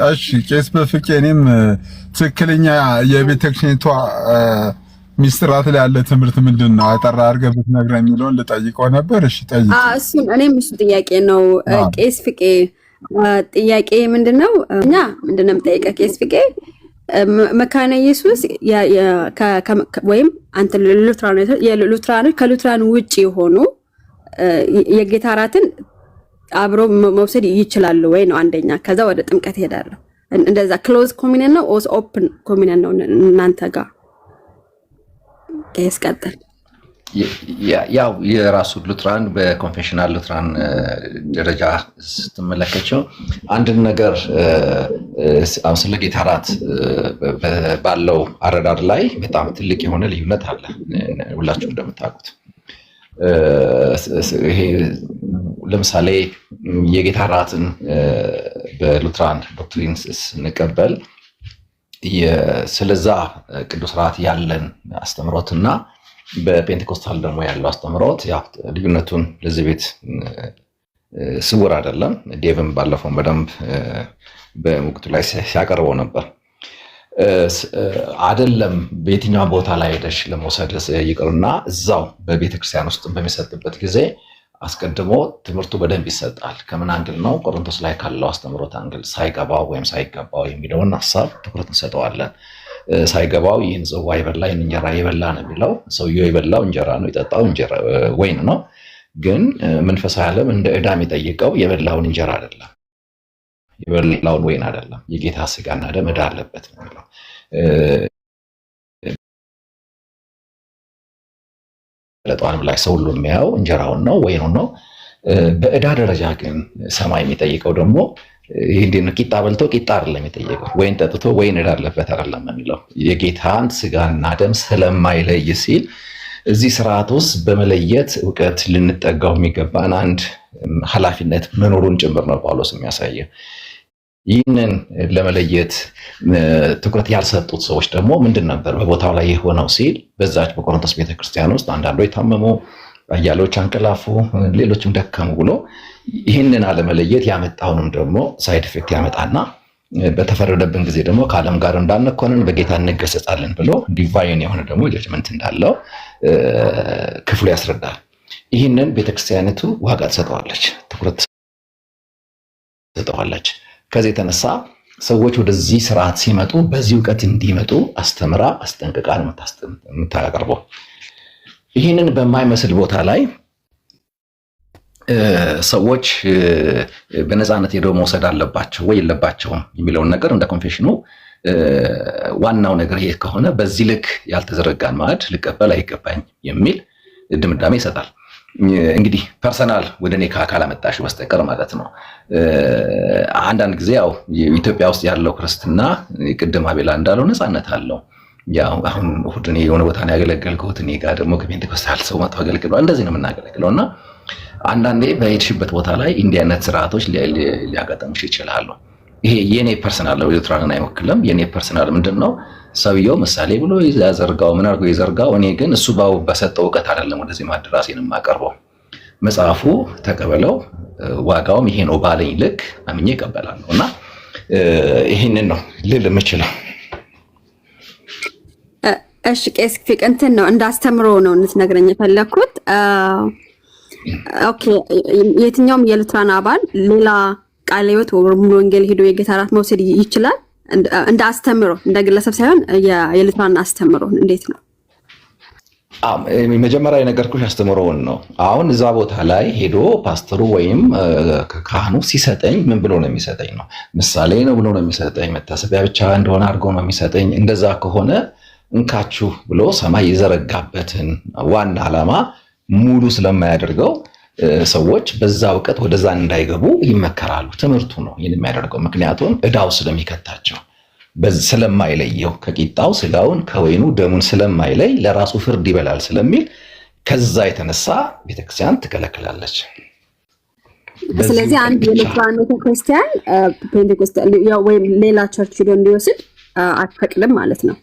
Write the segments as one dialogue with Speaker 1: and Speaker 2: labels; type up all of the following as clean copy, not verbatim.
Speaker 1: እሺ ቄስ በፍቄ እኔም ትክክለኛ የቤተክርስቲያኒቷ ሚስጥራት ላይ ያለ ትምህርት ምንድነው አጠራ አድርገህ ብትነግረኝ የሚለውን ልጠይቀው ነበር። እሺ ጠይቅ።
Speaker 2: እሱም እኔም እሱ ጥያቄ ነው። ቄስ ፍቄ ጥያቄ ምንድነው? እኛ ምንድነው የምጠይቀህ ቄስ ፍቄ መካነ ኢየሱስ ወይም አንተ ሉትራኖች ከሉትራን ውጪ የሆኑ የጌታ እራትን አብሮ መውሰድ ይችላሉ ወይ ነው አንደኛ። ከዛ ወደ ጥምቀት ይሄዳሉ። እንደዛ ክሎዝ ኮሚኒየን ነው ኦስ ኦፕን ኮሚኒየን ነው እናንተ ጋር? ቀጥል።
Speaker 3: ያው የራሱ ሉትራን በኮንፌሽናል ሉትራን ደረጃ ስትመለከቸው አንድ ነገር አሁን ስለ ጌታ እራት ባለው አረዳድ ላይ በጣም ትልቅ የሆነ ልዩነት አለ። ሁላችሁም እንደምታውቁት ይሄ ለምሳሌ የጌታ እራትን በሉትራን ዶክትሪን ስንቀበል ስለዛ ቅዱስ እራት ያለን አስተምሮትና በፔንቴኮስታል ደግሞ ያለው አስተምሮት ያው ልዩነቱን ለዚህ ቤት ስውር አይደለም። ዴቭም ባለፈው በደንብ በሙክቱ ላይ ሲያቀርበው ነበር። አይደለም በየትኛው ቦታ ላይ ሄደሽ ለመውሰድ ይቅርና እዛው በቤተክርስቲያን ውስጥ በሚሰጥበት ጊዜ አስቀድሞ ትምህርቱ በደንብ ይሰጣል። ከምን አንግል ነው? ቆሮንቶስ ላይ ካለው አስተምሮት አንግል ሳይገባው ወይም ሳይገባው የሚለውን ሐሳብ ትኩረት እንሰጠዋለን። ሳይገባው ይህን ጽዋ የበላ ይህን እንጀራ የበላ ነው የሚለው ሰውየው የበላው እንጀራ ነው፣ የጠጣው ወይን ነው። ግን መንፈሳዊ ዓለም እንደ ዕዳ የሚጠይቀው የበላውን እንጀራ አይደለም፣ የበላውን ወይን አይደለም። የጌታ ስጋና ደም ዕዳ አለበት ነው የሚለው። ለጧንም ላይ ሰው ሁሉ የሚያየው እንጀራውን ነው ወይኑን ነው። በዕዳ ደረጃ ግን ሰማይ የሚጠይቀው ደግሞ ይሄን ቂጣ በልቶ ቂጣ አይደለም የሚጠይቀው፣ ወይን ጠጥቶ ወይን ዕዳ አለበት አይደለም የሚለው። የጌታን ስጋና ደም ስለማይለይ ሲል እዚህ ስርዓት ውስጥ በመለየት እውቀት ልንጠጋው የሚገባን አንድ ኃላፊነት መኖሩን ጭምር ነው ጳውሎስ የሚያሳየው። ይህንን ለመለየት ትኩረት ያልሰጡት ሰዎች ደግሞ ምንድን ነበር በቦታው ላይ የሆነው ሲል በዛች በቆሮንቶስ ቤተክርስቲያን ውስጥ አንዳንዶች ታመሙ፣ አያሌዎች አንቀላፉ፣ ሌሎችም ደከሙ ብሎ ይህንን አለመለየት ያመጣውንም ደግሞ ሳይድ ኢፌክት ያመጣና በተፈረደብን ጊዜ ደግሞ ከዓለም ጋር እንዳንኮንን በጌታ እንገሰጻለን ብሎ ዲቫይን የሆነ ደግሞ ጀጅመንት እንዳለው ክፍሉ ያስረዳል። ይህንን ቤተክርስቲያኒቱ ዋጋ ትሰጠዋለች፣ ትኩረት ትሰጠዋለች። ከዚህ የተነሳ ሰዎች ወደዚህ ስርዓት ሲመጡ በዚህ እውቀት እንዲመጡ አስተምራ አስጠንቅቃ የምታቀርበው። ይህንን በማይመስል ቦታ ላይ ሰዎች በነፃነት ሄደው መውሰድ አለባቸው ወይ የለባቸውም የሚለውን ነገር እንደ ኮንፌሽኑ ዋናው ነገር ይሄ ከሆነ በዚህ ልክ ያልተዘረጋን ማዕድ ልቀበል አይገባኝ የሚል ድምዳሜ ይሰጣል። እንግዲህ ፐርሰናል ወደ እኔ ካላመጣሽ በስተቀር ማለት ነው። አንዳንድ ጊዜ ያው ኢትዮጵያ ውስጥ ያለው ክርስትና ቅድም አቤላ እንዳለው ነፃነት አለው። ያው አሁን እሑድ እኔ የሆነ ቦታ ነው ያገለገልኩት፣ እኔ ጋር ደግሞ ከፔንቴኮስታል ሰው መጥቶ አገልግሏል። እንደዚህ ነው የምናገለግለው እና አንዳንዴ በሄድሽበት ቦታ ላይ እንዲህ አይነት ስርዓቶች ሊያጋጥሙሽ ይችላሉ። ይሄ የኔ ፐርሰናል ነው፣ ሉትራንን አይወክልም። የኔ ፐርሰናል ምንድነው ሰውየው ምሳሌ ብሎ ያዘርጋው ምን አድርጎ ይዘርጋው፣ እኔ ግን እሱ በሰጠው እውቀት አይደለም ወደዚህ ማድራሴን የማቀርበው። መጽሐፉ ተቀበለው ዋጋውም ይሄ ነው ባለኝ ልክ አምኜ እቀበላለሁ እና ይሄንን ነው ልል የምችለው።
Speaker 2: እሺ ቄስ ፍቄ እንትን ነው እንዳስተምሮ ነው እንድትነግረኝ የፈለኩት። ኦኬ የትኛውም የሉትራን አባል ሌላ ቃለ ሕይወት ወይ ሙሉ ወንጌል ሄዶ የጌታ እራት መውሰድ ይችላል? እንደ አስተምሮ እንደ ግለሰብ ሳይሆን የሉትራን አስተምሮ እንዴት ነው?
Speaker 3: መጀመሪያ የነገርኩሽ አስተምሮውን ነው። አሁን እዛ ቦታ ላይ ሄዶ ፓስተሩ ወይም ካህኑ ሲሰጠኝ ምን ብሎ ነው የሚሰጠኝ ነው? ምሳሌ ነው ብሎ ነው የሚሰጠኝ? መታሰቢያ ብቻ እንደሆነ አድርጎ ነው የሚሰጠኝ? እንደዛ ከሆነ እንካችሁ ብሎ ሰማይ የዘረጋበትን ዋና ዓላማ ሙሉ ስለማያደርገው ሰዎች በዛ እውቀት ወደዛ እንዳይገቡ ይመከራሉ። ትምህርቱ ነው ይህን የሚያደርገው። ምክንያቱም ዕዳው ስለሚከታቸው ስለማይለየው ከቂጣው ስጋውን ከወይኑ ደሙን ስለማይለይ ለራሱ ፍርድ ይበላል ስለሚል ከዛ የተነሳ ቤተክርስቲያን ትከለክላለች።
Speaker 2: ስለዚህ አንድ የሉትራን ቤተክርስቲያን ፔንቴኮስታል ወይም ሌላ ቸርች ሄዶ እንዲወስድ አትፈቅድም ማለት ነው?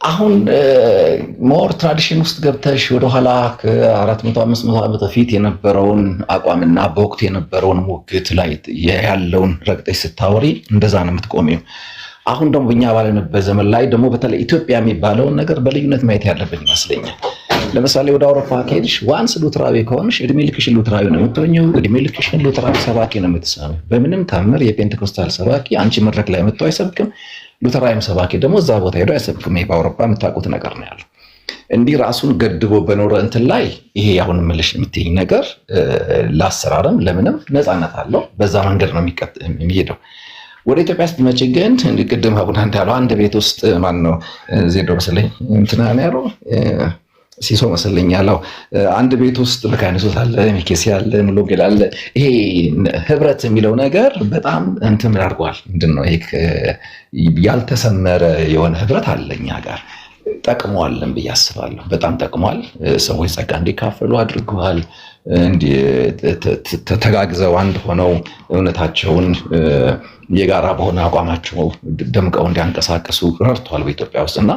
Speaker 3: አሁን ሞር ትራዲሽን ውስጥ ገብተሽ ወደኋላ ከ400 500 ዓመት በፊት የነበረውን አቋምና በወቅቱ የነበረውን ሙግት ላይ ያለውን ረግጠሽ ስታወሪ እንደዛ ነው የምትቆሚው። አሁን ደግሞ እኛ ባለንበት ዘመን ላይ ደግሞ በተለይ ኢትዮጵያ የሚባለውን ነገር በልዩነት ማየት ያለብን ይመስለኛል። ለምሳሌ ወደ አውሮፓ ከሄድሽ ዋንስ ሉትራዊ ከሆንሽ እድሜ ልክሽን ሉትራዊ ነው የምትሆኚው። እድሜ ልክሽን ሉትራዊ ሰባኪ ነው የምትሰሚው። በምንም ታምር የፔንቴኮስታል ሰባኪ አንቺ መድረክ ላይ መጥቶ አይሰብክም። ሉትራዊም ሰባኪ ደግሞ እዛ ቦታ ሄዶ አይሰብክም። ይሄ በአውሮፓ የምታውቁት ነገር ነው ያለው። እንዲህ ራሱን ገድቦ በኖረ እንትን ላይ ይሄ አሁን ምልሽ የምትይኝ ነገር ለአሰራርም ለምንም ነፃነት አለው። በዛ መንገድ ነው የሚሄደው። ወደ ኢትዮጵያ ስትመጪ ግን ቅድም አቡነ እንዳለው አንድ ቤት ውስጥ ማን ነው ዜዶ መሰለኝ እንትና ነው ያለው ሲሶ መሰለኝ ያለው አንድ ቤት ውስጥ መካኒሶስ አለ፣ ሚኬሲ አለ፣ ሙሉጌል አለ። ይሄ ህብረት የሚለው ነገር በጣም እንትን አድርጓል። ምንድነው ይሄ ያልተሰመረ የሆነ ህብረት አለኛ ጋር ጠቅሟልን ብዬ አስባለሁ። በጣም ጠቅሟል። ሰዎች ጸጋ እንዲካፈሉ አድርገዋል። ተጋግዘው አንድ ሆነው እውነታቸውን የጋራ በሆነ አቋማቸው ደምቀው እንዲያንቀሳቀሱ ረድቷል በኢትዮጵያ ውስጥ እና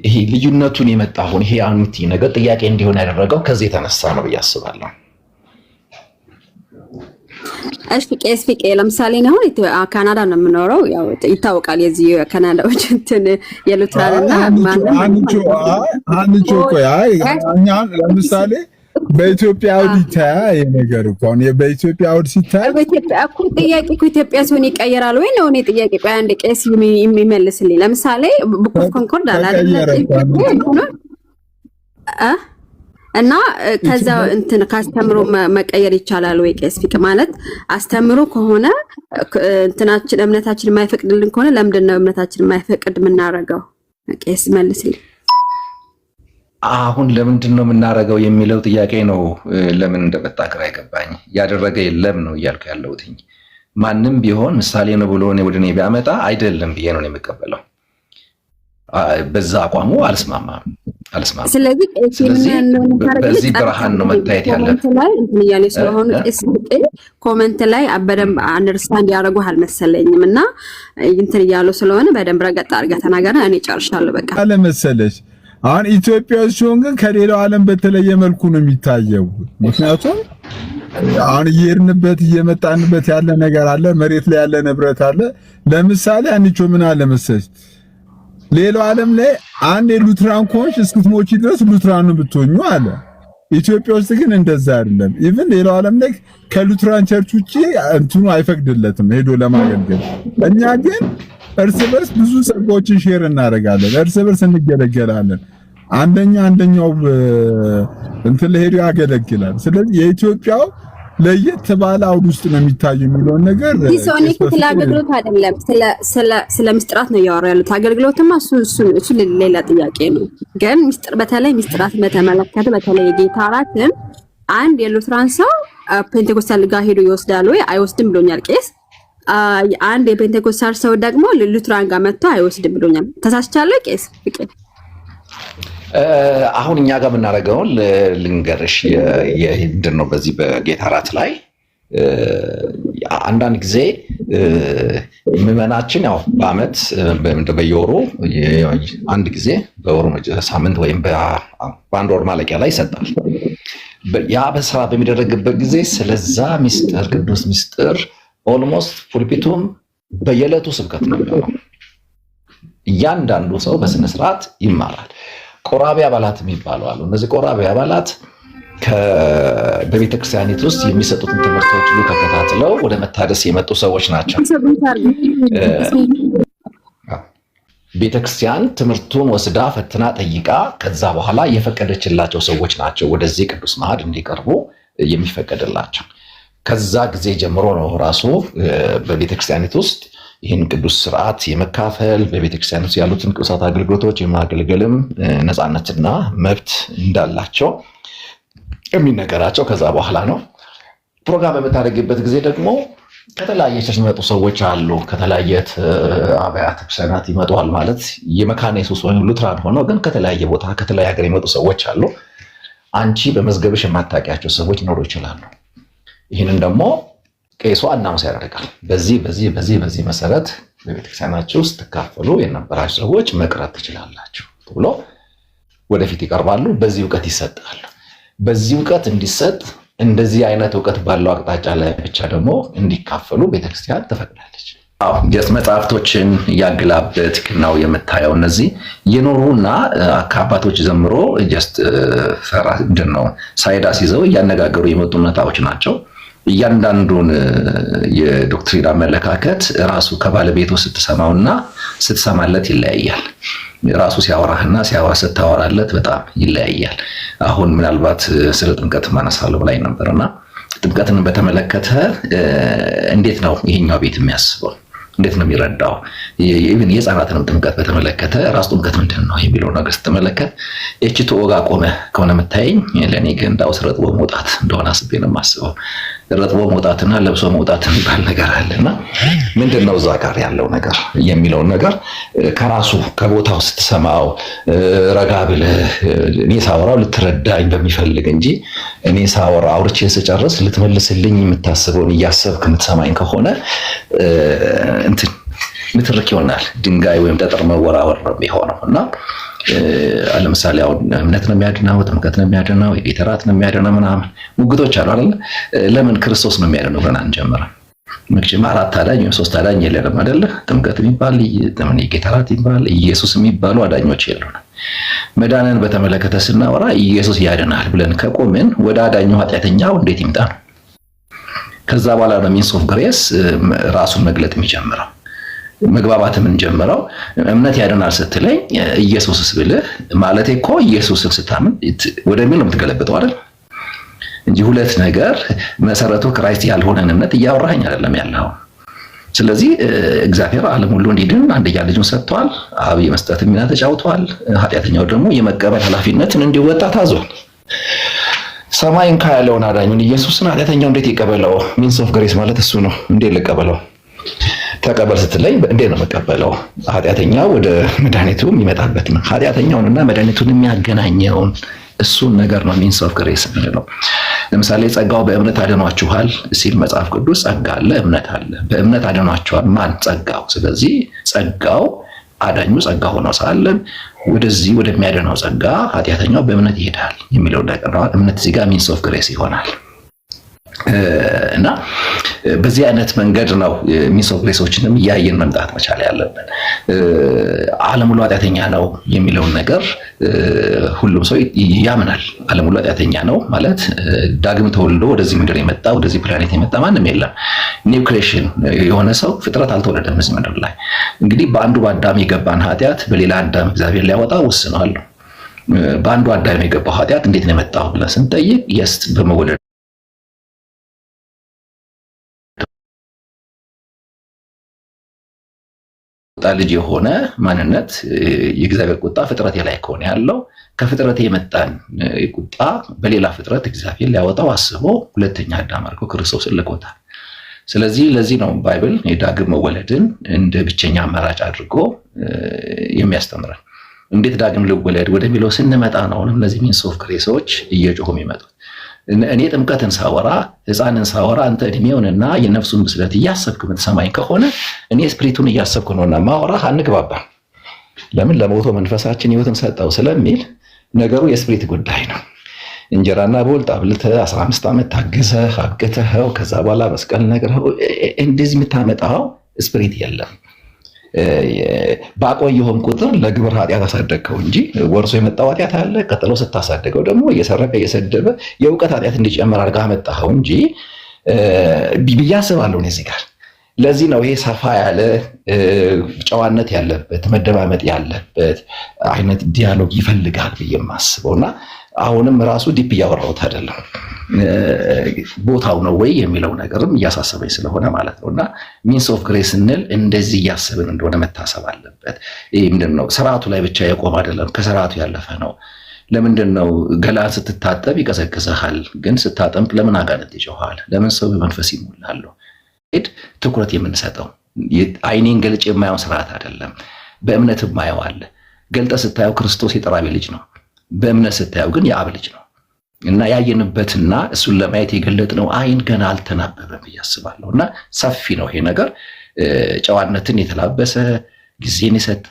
Speaker 3: ይሄ ልዩነቱን የመጣውን ይሄ አንቲ ነገር ጥያቄ እንዲሆን ያደረገው ከዚህ የተነሳ ነው ብዬ አስባለሁ።
Speaker 2: እሺ ቄስ ፍቄ ለምሳሌ ነው ካናዳ ነው የምኖረው። ያው ይታወቃል የዚህ ካናዳዎች እንትን የሉትራንና
Speaker 1: አንቺ ቆይ እኛ ለምሳሌ በኢትዮጵያ አውድ ይታያ የነገር እኮ ነው። በኢትዮጵያ አውድ ሲታይ
Speaker 2: በኢትዮጵያ እኮ ጥያቄ እኮ ኢትዮጵያ ሲሆን ይቀየራል ወይ ነው? እኔ ጥያቄ ቆይ አንድ ቄስ የሚመልስልኝ። ለምሳሌ ቡክ ኦፍ ኮንኮርድ አለ እና ከዛ እንትን ካስተምሮ መቀየር ይቻላል ወይ? ቄስ ፍቅ ማለት አስተምሮ ከሆነ እንትናችን እምነታችን የማይፈቅድልን ከሆነ ለምንድን ነው እምነታችን የማይፈቅድ የምናደርገው? ቄስ መልስልኝ።
Speaker 3: አሁን ለምንድን ነው የምናደርገው የሚለው ጥያቄ ነው። ለምን እንደመጣ ግራ አይገባኝ። ያደረገ የለም ነው እያልኩ ያለሁት። ማንም ቢሆን ምሳሌ ነው ብሎ ወደ እኔ ቢያመጣ አይደለም ብዬ ነው የምቀበለው። በዛ አቋሙ አልስማማም።
Speaker 2: ስለዚህ
Speaker 3: በዚህ ብርሃን ነው መታየት ያለበት።
Speaker 2: ኮመንት ላይ በደንብ አንደርስታንድ ያደረጉ አልመሰለኝም እና እንትን እያሉ ስለሆነ በደንብ ረገጥ አድርገህ ተናገረ። እኔ ጨርሻለሁ። በቃ
Speaker 1: አለመሰለሽ አሁን ኢትዮጵያ ሲሆን ግን ከሌላው ዓለም በተለየ መልኩ ነው የሚታየው። ምክንያቱም አሁን እየሄድንበት እየመጣንበት ያለ ነገር አለ፣ መሬት ላይ ያለ ንብረት አለ። ለምሳሌ አንቺ ምን አለ መሰለሽ ሌላው ዓለም ላይ አንድ ሉትራን ኮንሽ እስክትሞቺ ድረስ ሉትራን ነው ብትሆኙ አለ። ኢትዮጵያ ውስጥ ግን እንደዛ አይደለም። ኢቭን ሌላው ዓለም ላይ ከሉትራን ቸርች ውጪ እንትኑ አይፈቅድለትም ሄዶ ለማገልገል። እኛ ግን እርስ በርስ ብዙ ጸጋዎችን ሼር እናደርጋለን፣ እርስ በርስ እንገለገላለን። አንደኛው እንትን ለሄዶ ያገለግላል። ስለዚህ የኢትዮጵያው ለየት ባለ አውድ ውስጥ ነው የሚታየው የሚለውን ነገር
Speaker 2: ሲሶኒክ ስለ አገልግሎት አይደለም ስለ ምስጢራት ነው ያወራው ያሉት። አገልግሎትማ እሱ ሌላ ጥያቄ ነው። ግን ምስጢር በተለይ ምስጢራት በተመለከተ በተለይ የጌታ እራትን አንድ የሉትራን ሰው ፔንቴኮስታል ጋር ሄዶ ይወስዳል ወይ አይወስድም ብሎኛል ቄስ። አንድ የፔንቴኮስታል ሰው ደግሞ ሉትራን ጋር መጥቶ አይወስድም ብሎኛል። ተሳስቻለሁ ቄስ?
Speaker 3: አሁን እኛ ጋር የምናደርገውን ልንገርሽ። ምንድን ነው በዚህ በጌታ እራት ላይ አንዳንድ ጊዜ ምዕመናችን ያው በአመት በየወሩ አንድ ጊዜ በወሩ ሳምንት ወይም በአንድ ወር ማለቂያ ላይ ይሰጣል። ያ በስራ በሚደረግበት ጊዜ ስለዛ ሚስጥር ቅዱስ ሚስጥር ኦልሞስት ፑልፒቱም በየዕለቱ ስብከት ነው። እያንዳንዱ ሰው በስነ ስርዓት ይማራል። ቆራቢ አባላት የሚባሉ አሉ። እነዚህ ቆራቢ አባላት በቤተ ክርስቲያኒት ውስጥ የሚሰጡትን ትምህርቶች ሁሉ ተከታትለው ወደ መታደስ የመጡ ሰዎች ናቸው። ቤተ ክርስቲያን ትምህርቱን ወስዳ ፈትና ጠይቃ ከዛ በኋላ የፈቀደችላቸው ሰዎች ናቸው ወደዚህ ቅዱስ ማዕድ እንዲቀርቡ የሚፈቀድላቸው። ከዛ ጊዜ ጀምሮ ነው ራሱ በቤተ ክርስቲያኒት ውስጥ ይህን ቅዱስ ስርዓት የመካፈል በቤተክርስቲያን ውስጥ ያሉትን ቅዱሳት አገልግሎቶች የማገልገልም ነፃነትና መብት እንዳላቸው የሚነገራቸው ከዛ በኋላ ነው። ፕሮግራም በምታደርግበት ጊዜ ደግሞ ከተለያየ ቸርች የሚመጡ ሰዎች አሉ። ከተለያየ አብያተ ክርስቲያናት ይመጣል ማለት የመካነ ኢየሱስ ወይም ሉትራን ሆነው ግን ከተለያየ ቦታ ከተለያየ ሀገር የመጡ ሰዎች አሉ። አንቺ በመዝገብሽ የማታውቂያቸው ሰዎች ሊኖሩ ይችላሉ። ይህንን ደግሞ ቄሱ አናውንስ ያደርጋል። በዚህ መሰረት በቤተክርስቲያናችሁ ውስጥ ተካፈሉ የነበራችሁ ሰዎች መቅረት ትችላላችሁ ብሎ ወደፊት ይቀርባሉ። በዚህ ዕውቀት ይሰጣል። በዚህ ዕውቀት እንዲሰጥ እንደዚህ አይነት ዕውቀት ባለው አቅጣጫ ላይ ብቻ ደግሞ እንዲካፈሉ ቤተክርስቲያን ትፈቅዳለች። መጽሐፍቶችን ያገላበት ነው የምታየው። እነዚህ የኖሩና ከአባቶች ዘምሮ ጀስት ነው ሳይዳስ ይዘው እያነጋገሩ የመጡ እውነታዎች ናቸው። እያንዳንዱን የዶክትሪን አመለካከት ራሱ ከባለቤቱ ስትሰማውና ስትሰማለት ይለያያል። ራሱ ሲያወራህና ስታወራለት በጣም ይለያያል። አሁን ምናልባት ስለ ጥምቀት ማነሳለሁ ላይ ነበርና ጥምቀትን በተመለከተ እንዴት ነው ይሄኛው ቤት የሚያስበው? እንዴት ነው የሚረዳው? ኢቭን የህፃናትንም ጥምቀት በተመለከተ ራስ ጥምቀት ምንድን ነው የሚለው ነገር ስትመለከት እቺ ተወጋ ቆመ ከሆነ የምታየኝ ለኔ ግን ዳውስ ረጥቦ መውጣት እንደሆነ አስቤ ነው የማስበው። ረጥቦ መውጣትና ለብሶ መውጣት የሚባል ነገር አለና ምንድነው እዛ ጋር ያለው ነገር የሚለው ነገር ከራሱ ከቦታው ስትሰማው ረጋ ብለህ እኔ ሳወራው ልትረዳኝ በሚፈልግ እንጂ እኔ ሳወራ አውርቼ ስጨርስ ልትመልስልኝ የምታስበውን እያሰብክ የምትሰማኝ ከሆነ እንትን ምትርክ ይሆናል። ድንጋይ ወይም ጠጠር መወራወር ነው የሚሆነው እና ለምሳሌ አሁን እምነት ነው የሚያድነው፣ ጥምቀት ነው የሚያድነው፣ የጌታ እራት ነው የሚያድነው ምናምን ሙግቶች አሉ አይደል? ለምን ክርስቶስ ነው የሚያድነው ብለን አንጀምርም? መቼም 4 አዳኝ ወይም 3 አዳኝ የለንም አይደል? ጥምቀት የሚባል የጌታ እራት የሚባል ኢየሱስ የሚባሉ አዳኞች የሉንም። መዳንን በተመለከተ ስናወራ ኢየሱስ ያድናል ብለን ከቆምን ወደ አዳኙ ኃጢአተኛው እንዴት ይምጣ ነው። ከዛ በኋላ ነው ሚንስ ኦፍ ግሬስ ራሱን መግለጥ የሚጀምረው። መግባባት የምንጀምረው እምነት ያድናል ስትለኝ ኢየሱስስ ብልህ ማለቴ እኮ ኢየሱስን ስታምን ወደሚል ነው የምትገለብጠው አይደል እንጂ ሁለት ነገር መሰረቱ ክራይስት ያልሆነን እምነት እያወራኸኝ አይደለም ያለው። ስለዚህ እግዚአብሔር ዓለም ሁሉ እንዲድን አንድያ ልጁን ሰጥቷል። አብ የመስጠት ሚና ተጫውቷል። ኃጢአተኛው ደግሞ የመቀበል ኃላፊነትን እንዲወጣ ታዟል። ሰማይን ካያለውን አዳኙን ኢየሱስን ኃጢአተኛው እንዴት ይቀበለው? ሚንስ ኦፍ ግሬስ ማለት እሱ ነው። እንዴት ልቀበለው? ተቀበል ስትለኝ እንዴት ነው መቀበለው? ኃጢአተኛው ወደ መድኃኒቱ የሚመጣበት ነው። ኃጢአተኛውንና መድኃኒቱን የሚያገናኘውን እሱን ነገር ነው ሚንስ ኦፍ ግሬስ የምንለው። ለምሳሌ ጸጋው በእምነት አድኗችኋል ሲል መጽሐፍ ቅዱስ ጸጋ አለ፣ እምነት አለ። በእምነት አድኗችኋል ማን? ጸጋው። ስለዚህ ጸጋው አዳኙ ጸጋ ሆኖ ሳለን ወደዚህ ወደሚያድነው ጸጋ ኃጢአተኛው በእምነት ይሄዳል የሚለው ነገር ነው። እምነት እዚህ ጋር ሚንስ ኦፍ ግሬስ ይሆናል። እና በዚህ አይነት መንገድ ነው ሚንስ ኦፍ ግሬሶችንም እያየን መምጣት መቻል ያለብን። ዓለም ሁሉ ኃጢአተኛ ነው የሚለውን ነገር ሁሉም ሰው ያምናል። ዓለም ሁሉ ኃጢአተኛ ነው ማለት ዳግም ተወልዶ ወደዚህ ምድር የመጣ ወደዚህ ፕላኔት የመጣ ማንም የለም። ኒው ክሬሽን የሆነ ሰው ፍጥረት አልተወለደም እዚህ ምድር ላይ። እንግዲህ በአንዱ በአዳም የገባን ኃጢአት በሌላ አዳም እግዚአብሔር ሊያወጣ ወስኗል። በአንዱ አዳም የገባው ኃጢአት እንዴት ነው የመጣው ብለን ስንጠይቅ የስ በመወለድ ልጅ የሆነ ማንነት የእግዚአብሔር ቁጣ ፍጥረቴ ላይ ከሆነ ያለው ከፍጥረቴ የመጣን ቁጣ በሌላ ፍጥረት እግዚአብሔር ሊያወጣው አስቦ ሁለተኛ አዳም አድርጎ ክርስቶስን ልኮታል። ስለዚህ ለዚህ ነው ባይብል የዳግም መወለድን እንደ ብቸኛ አማራጭ አድርጎ የሚያስተምረን። እንዴት ዳግም ልወለድ ወደሚለው ስንመጣ ነው እነዚህ ሚንስ ኦፍ ግሬሶች እየጮሁ የሚመጡት። እኔ ጥምቀትን ሳወራ ሕፃንን ሳወራ አንተ እድሜውንና የነፍሱን ብስለት እያሰብክ የምትሰማኝ ከሆነ እኔ ስፕሪቱን እያሰብኩ ነውና ማወራህ አንግባባም። ለምን? ለሞቶ መንፈሳችን ሕይወትን ሰጠው ስለሚል ነገሩ የስፕሪት ጉዳይ ነው። እንጀራና በወልጥ አብልተህ 15 ዓመት ታግሰህ አብቅተኸው ከዛ በኋላ መስቀል ነግረኸው እንደዚህ የምታመጣው ስፕሪት የለም። ባቆየሁም ቁጥር ለግብር ኃጢአት አሳደግከው እንጂ ወርሶ የመጣው ኃጢአት አለ። ቀጥሎ ስታሳደገው ደግሞ እየሰረቀ እየሰደበ የእውቀት ኃጢአት እንዲጨመር አድርገህ አመጣኸው እንጂ ብዬ አስባለሁ እዚህ ጋር። ለዚህ ነው ይሄ ሰፋ ያለ ጨዋነት ያለበት መደማመጥ ያለበት አይነት ዲያሎግ ይፈልጋል ብዬ የማስበው እና አሁንም ራሱ ዲፕ እያወራሁት አይደለም ቦታው ነው ወይ የሚለው ነገርም እያሳሰበኝ ስለሆነ ማለት ነው። እና ሚንስ ኦፍ ግሬስ ስንል እንደዚህ እያሰብን እንደሆነ መታሰብ አለበት። ይህ ምንድን ነው? ስርዓቱ ላይ ብቻ የቆመ አይደለም፣ ከስርዓቱ ያለፈ ነው። ለምንድን ነው ገላን ስትታጠብ ይቀዘቅዝሃል፣ ግን ስታጠምቅ ለምን አጋንንት ይጮሃል? ለምን ሰው በመንፈስ ይሞላሉ? ትኩረት የምንሰጠው አይኔን ገልጭ የማየው ስርዓት አይደለም። በእምነት የማየው አለ። ገልጠ ስታየው ክርስቶስ የጠራቢ ልጅ ነው። በእምነት ስታየው ግን የአብ ልጅ ነው። እና ያየንበትና እሱን ለማየት የገለጥነው አይን ገና አልተናበበም ብዬ አስባለሁ። እና ሰፊ ነው ይሄ ነገር። ጨዋነትን የተላበሰ ጊዜን የሰጠ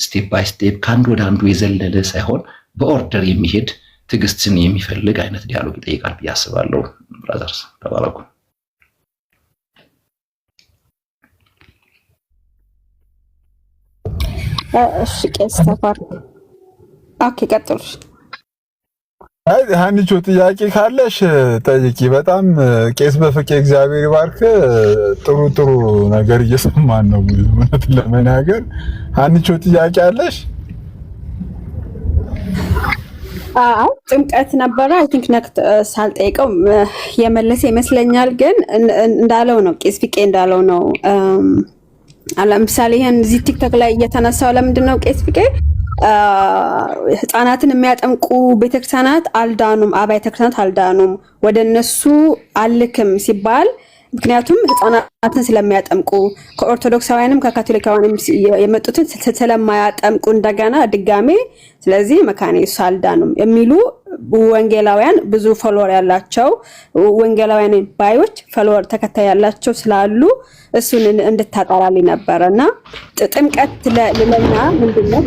Speaker 3: ስቴፕ ባይ ስቴፕ ከአንዱ ወደ አንዱ የዘለለ ሳይሆን በኦርደር የሚሄድ ትዕግስትን የሚፈልግ አይነት ዲያሎግ ይጠይቃል ብዬ አስባለሁ። ብራዘርስ ተባረኩ።
Speaker 2: እሺ ቄስ ተባረኩ። ኦኬ ቀጥሉ።
Speaker 1: አይ ሀኒቾ ጥያቄ ካለሽ ጠይቂ። በጣም ቄስ በፍቄ እግዚአብሔር ይባርክ። ጥሩ ነገር እየሰማን ነው። እውነት ለመናገር ሀኒቾ ጥያቄ አለሽ?
Speaker 2: ጥምቀት ነበረ አይ ቲንክ ነክት ሳልጠይቀው የመለሰ ይመስለኛል። ግን እንዳለው ነው ቄስ ፍቄ እንዳለው ነው። ለምሳሌ ይሄን እዚህ ቲክቶክ ላይ እየተነሳው ለምንድን ነው ቄስ ፍቄ ህፃናትን የሚያጠምቁ ቤተክርስቲያናት አልዳኑም፣ አብያተ ክርስቲያናት አልዳኑም፣ ወደ እነሱ አልክም ሲባል ምክንያቱም ህፃናትን ስለሚያጠምቁ ከኦርቶዶክሳውያንም ከካቶሊካውያንም የመጡትን ስለማያጠምቁ እንደገና ድጋሜ ስለዚህ መካነ ኢየሱስ አልዳኑም የሚሉ ወንጌላውያን ብዙ ፎሎወር ያላቸው ወንጌላውያን ባዮች ፎሎወር ተከታይ ያላቸው ስላሉ እሱን እንድታጣራልኝ ነበርና ጥምቀት ለለኛ ምንድነው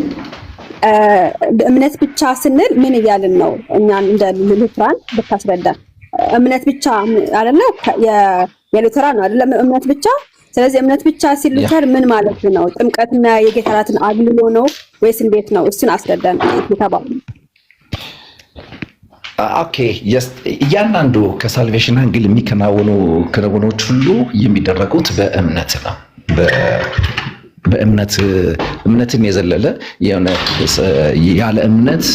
Speaker 2: እምነት ብቻ ስንል ምን ይያልን ነው? እኛን እንደ ሉትራን ብታስረዳን። እምነት ብቻ አይደለ የሉትራን ነው አይደለም እምነት ብቻ። ስለዚህ እምነት ብቻ ሲል ሉተር ምን ማለት ነው? ጥምቀትና የጌታ እራትን አግልሎ ነው ወይስ እንዴት ነው? እሱን አስረዳን ተባሉ።
Speaker 3: ኦኬ እያንዳንዱ ከሳልቬሽን አንግል የሚከናወኑ ክንውኖች ሁሉ የሚደረጉት በእምነት ነው። እምነትን የዘለለ ያለ እምነት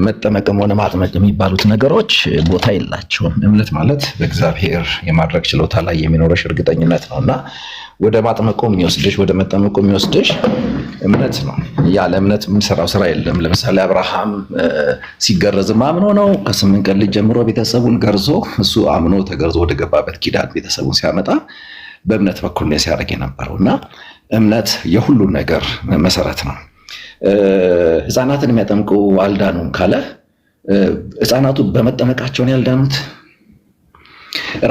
Speaker 3: መጠመቅም ሆነ ማጥመቅ የሚባሉት ነገሮች ቦታ የላቸውም። እምነት ማለት በእግዚአብሔር የማድረግ ችሎታ ላይ የሚኖረሽ እርግጠኝነት ነውና ወደ ማጥመቁ የሚወስድሽ ወደ መጠመቁ የሚወስድሽ እምነት ነው። ያለ እምነት የምንሰራው ስራ የለም። ለምሳሌ አብርሃም ሲገረዝም አምኖ ነው። ከ8 ቀን ልጅ ጀምሮ ቤተሰቡን ገርዞ እሱ አምኖ ተገርዞ ወደ ገባበት ኪዳን ቤተሰቡን ሲያመጣ በእምነት በኩል ነው ሲያደርግ የነበረውና እምነት የሁሉ ነገር መሰረት ነው። ህፃናትን የሚያጠምቁ አልዳኑም ካለ ህፃናቱ በመጠመቃቸው ነው ያልዳኑት።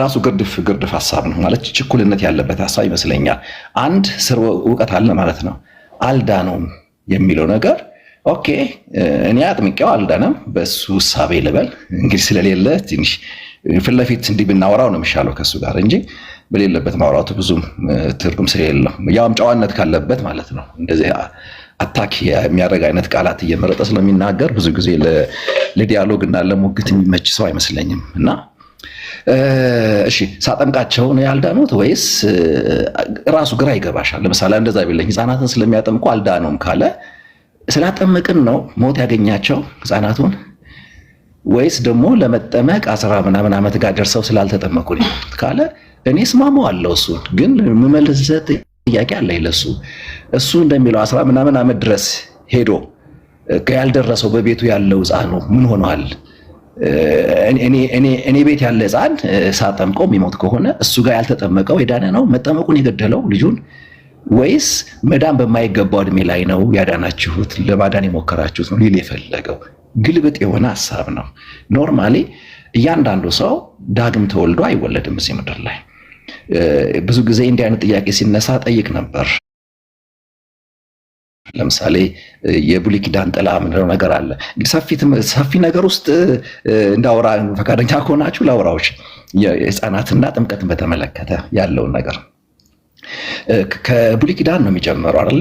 Speaker 3: ራሱ ግርድፍ ሐሳብ ነው ማለት ችኩልነት ያለበት ሐሳብ ይመስለኛል። አንድ ስር ዕውቀት አለ ማለት ነው። አልዳኑም የሚለው ነገር ኦኬ እኔ አጥምቄው አልዳነም በሱ ሐሳቤ ልበል እንግዲህ ስለሌለ ትንሽ ፊት ለፊት እንዲህ ብናወራው ነው የሚሻለው ከሱ ጋር እንጂ በሌለበት ማውራቱ ብዙም ትርጉም ስለሌለው ያውም ጨዋነት ካለበት ማለት ነው። እንደዚህ አታክ የሚያደርግ አይነት ቃላት እየመረጠ ስለሚናገር ብዙ ጊዜ ለዲያሎግ እና ለሙግት የሚመች ሰው አይመስለኝም። እና እሺ ሳጠምቃቸው ነው ያልዳኑት ወይስ ራሱ ግራ ይገባሻል። ለምሳሌ እንደዛ ቢለኝ ህፃናትን ስለሚያጠምቁ አልዳኑም ካለ ስላጠመቅን ነው ሞት ያገኛቸው ህፃናቱን ወይስ ደግሞ ለመጠመቅ 10 ምናምን ዓመት ጋር ደርሰው ስላልተጠመቁ ነው ካለ እኔ እስማማዋለሁ። እሱን ግን የምመልስለት ጥያቄ አለ ለሱ እሱ እንደሚለው 10 ምናምን ዓመት ድረስ ሄዶ ያልደረሰው በቤቱ ያለው ህፃኑ ምን ሆኗል? እኔ ቤት ያለ ህፃን ሳጠምቀው የሚሞት ከሆነ እሱ ጋር ያልተጠመቀው የዳነ ነው መጠመቁን የገደለው ልጁን ወይስ መዳን በማይገባው እድሜ ላይ ነው ያዳናችሁት ለማዳን የሞከራችሁት ነው ሊል የፈለገው ግልብጥ የሆነ ሐሳብ ነው። ኖርማሊ እያንዳንዱ ሰው ዳግም ተወልዶ አይወለድም እዚህ ምድር ላይ። ብዙ ጊዜ እንዲህ አይነት ጥያቄ ሲነሳ ጠይቅ ነበር። ለምሳሌ የብሉይ ኪዳን ጥላ ምንድነው ነገር አለ። ሰፊ ነገር ውስጥ እንዳወራ ፈቃደኛ ከሆናችሁ ላውራዎች የህፃናትና ጥምቀትን በተመለከተ ያለውን ነገር ከብሉይ ኪዳን ነው የሚጀምረው አይደል?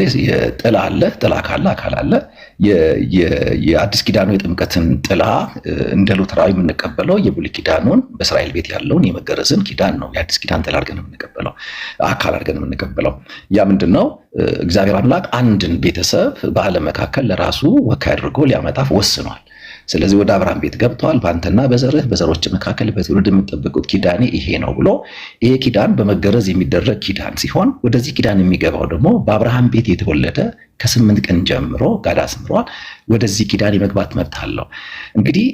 Speaker 3: ጥላ አለ። ጥላ ካለ አካል አለ። የአዲስ ኪዳኑ የጥምቀትን ጥላ እንደ ሉተራዊ የምንቀበለው የብሉይ ኪዳኑን በእስራኤል ቤት ያለውን የመገረዝን ኪዳን ነው የአዲስ ኪዳን ጥላ አድርገን የምንቀበለው አካል አድርገን የምንቀበለው። ያ ምንድነው? እግዚአብሔር አምላክ አንድን ቤተሰብ በዓለም መካከል ለራሱ ወካይ አድርጎ ሊያመጣ ወስኗል። ስለዚህ ወደ አብርሃም ቤት ገብተዋል። በአንተና በዘርህ በዘሮች መካከል በትውልድ የምትጠብቁት ኪዳኔ ይሄ ነው ብሎ ይሄ ኪዳን በመገረዝ የሚደረግ ኪዳን ሲሆን ወደዚህ ኪዳን የሚገባው ደግሞ በአብርሃም ቤት የተወለደ ከ8 ቀን ጀምሮ ጋዳ አስምሯል። ወደዚህ ኪዳን የመግባት መብት አለው። እንግዲህ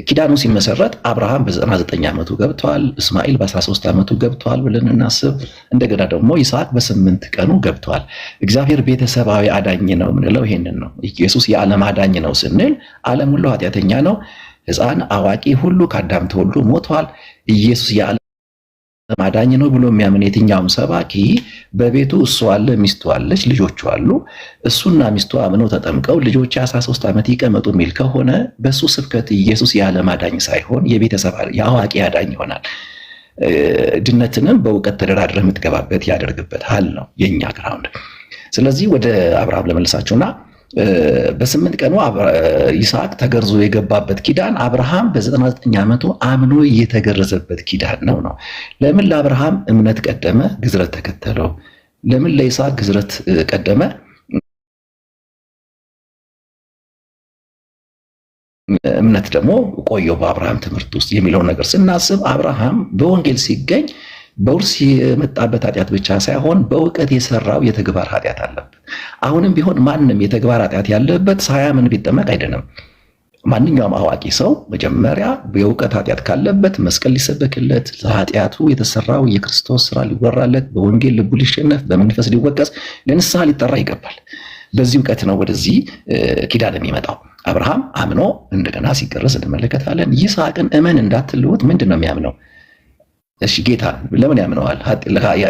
Speaker 3: ኪዳኑ ሲመሰረት አብርሃም በ99 ዓመቱ ገብቷል። እስማኤል በ13 ዓመቱ ገብቷል ብለን እናስብ። እንደገና ደግሞ ይስሐቅ በ8 ቀኑ ገብቷል። እግዚአብሔር ቤተሰባዊ አዳኝ ነው የምንለው ይሄንን ነው። ኢየሱስ የዓለም አዳኝ ነው ስንል ዓለም ሁሉ ኃጢአተኛ ነው፣ ሕፃን አዋቂ ሁሉ ከአዳም ተወልዶ ሞቷል። ኢየሱስ ማዳኝ ነው ብሎ የሚያምን የትኛውም ሰባኪ በቤቱ እሱ አለ፣ ሚስቱ አለች፣ ልጆቹ አሉ። እሱና ሚስቱ አምነው ተጠምቀው ልጆች 13 ዓመት ይቀመጡ የሚል ከሆነ በሱ ስብከት ኢየሱስ የዓለም አዳኝ ሳይሆን የቤተሰብ የአዋቂ አዳኝ ይሆናል። ድነትንም በእውቀት ተደራድረህ የምትገባበት ያደርግበታል ነው የኛ ግራውንድ። ስለዚህ ወደ አብርሃም ለመልሳቸውና በ8 ቀኑ ይስሐቅ ተገርዞ የገባበት ኪዳን አብርሃም በ99 ዓመቱ አምኖ የተገረዘበት ኪዳን ነው። ለምን ለአብርሃም እምነት ቀደመ፣ ግዝረት ተከተለው? ለምን ለይስሐቅ ግዝረት ቀደመ፣ እምነት ደግሞ ቆየው በአብርሃም ትምህርት ውስጥ የሚለውን ነገር ስናስብ አብርሃም በወንጌል ሲገኝ በውርስ የመጣበት ኃጢአት ብቻ ሳይሆን በእውቀት የሰራው የተግባር ኃጢአት አለበት። አሁንም ቢሆን ማንም የተግባር ኃጢአት ያለበት ሳያምን ቢጠመቅ አይደለም። ማንኛውም አዋቂ ሰው መጀመሪያ የእውቀት ኃጢአት ካለበት መስቀል ሊሰበክለት፣ ለኃጢአቱ የተሰራው የክርስቶስ ስራ ሊወራለት፣ በወንጌል ልቡ ሊሸነፍ፣ በመንፈስ ሊወቀስ፣ ለንስሐ ሊጠራ ይገባል። በዚህ እውቀት ነው ወደዚህ ኪዳን የሚመጣው። አብርሃም አምኖ እንደገና ሲገረዝ እንመለከታለን። ይስሐቅን እመን እንዳትልውት ምንድን ነው የሚያምነው? እሺ ጌታ ለምን ያምነዋል?